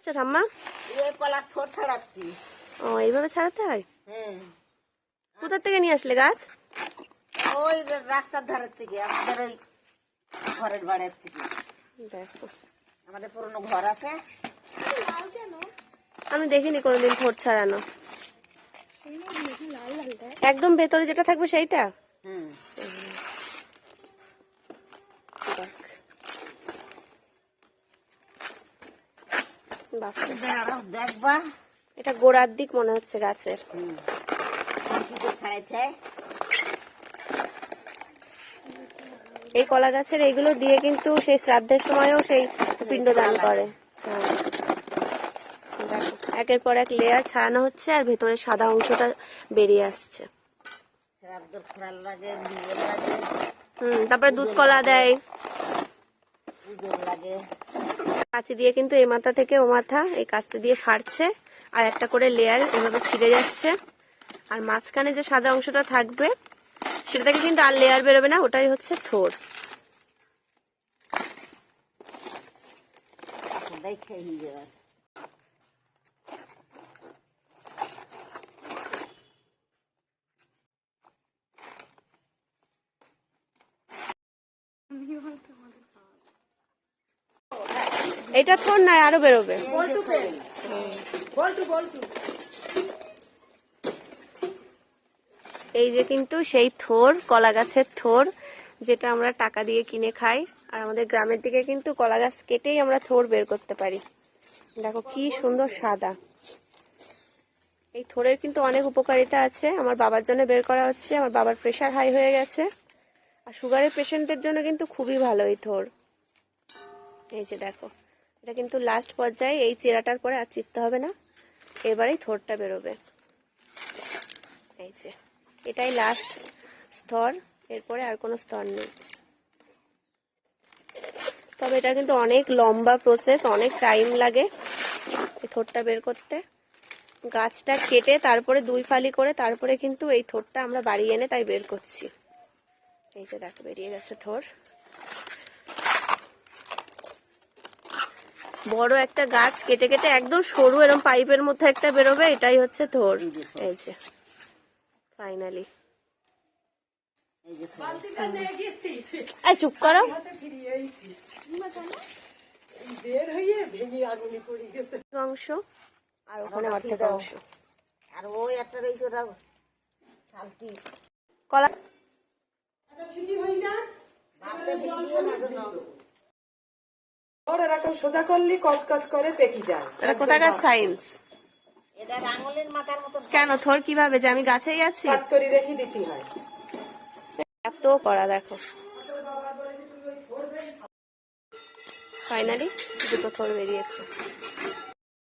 আচ্ছা ঠাম্মা, এই কলার ঠোঁট ছাড়াচ্ছি। ও এইভাবে ছাড়াতে হয়? হ্যাঁ, কোথা থেকে নিয়ে আসলে গাছ? ওই রাস্তার ধারের থেকে, আমাদের ওই ঘরের বাড়ির থেকে। দেখো, আমাদের পুরনো ঘর আছে। আমি দেখিনি কোনোদিন ঠোঁট ছাড়ানো। একদম ভেতরে যেটা থাকবে সেইটা? হুম, দেখবা, এটা গোড়ার দিক মনে হচ্ছে গাছের। ছাড়াইতে হয়। এই কলা গাছের এইগুলো দিয়ে কিন্তু সেই শ্রাদ্ধের সময়ও সেই পিণ্ডদান করে। হ্যাঁ, দেখো একের পর এক লেয়ার ছাড়ানো হচ্ছে আর ভেতরে সাদা অংশটা বেরিয়ে আসছে। তারপরে দুধ কলা দেয়, কাঁচি দিয়ে কিন্তু এই মাথা থেকে ও মাথা এই কাঁচটা দিয়ে ফাড়ছে আর একটা করে লেয়ার এভাবে ছিঁড়ে যাচ্ছে। আর মাঝখানে যে সাদা অংশটা থাকবে সেটা থেকে কিন্তু আর লেয়ার বেরোবে না, ওটাই হচ্ছে থোর। এটা থোর নয়, আরো বেরোবে। এই যে কিন্তু সেই থোর, কলা গাছের থোর, যেটা আমরা টাকা দিয়ে কিনে খাই। আর আমাদের গ্রামের দিকে কিন্তু কলা গাছ কেটেই আমরা থোর বের করতে পারি। দেখো কি সুন্দর সাদা। এই থোরের কিন্তু অনেক উপকারিতা আছে। আমার বাবার জন্য বের করা হচ্ছে, আমার বাবার প্রেশার হাই হয়ে গেছে, আর সুগারের পেশেন্টদের জন্য কিন্তু খুবই ভালো এই থোর। এই যে দেখো, এটা কিন্তু লাস্ট পর্যায়ে, এই চেরাটার পরে আর চিপতে হবে না, এবারেই থোরটা বেরোবে। এই যে এটাই লাস্ট স্তর, এরপরে আর কোনো স্তর নেই। তবে এটা কিন্তু অনেক লম্বা প্রসেস, অনেক টাইম লাগে এই থোরটা বের করতে। গাছটা কেটে তারপরে 2 ফালি করে তারপরে কিন্তু এই থোরটা আমরা বাড়ি এনে তাই বের করছি। এই যে দেখো বেরিয়ে গেছে থোর। বড় একটা গাছ কেটে কেটে একদম সরু এরকম পাইপের মধ্যে একটা বেরোবে, এটাই হচ্ছে থোর। এই যে ফাইনালি, এই চুপ করো। অংশ আর ওখানে অর্ধেক অংশ, আর ওই একটা রয়েছে ওটা কলা এরকম সোজা করলি কচকচ করে পেকে যায়। এটা কোথাকার সায়েন্স? এটা আঙুলের মাথার মতো। কেন থোর কিভাবে যে আমি গাছেই আছি? কাট করে রেখে দিতে হয়। এত করা দেখো। ফাইনালি দুটো থোর বেরিয়েছে।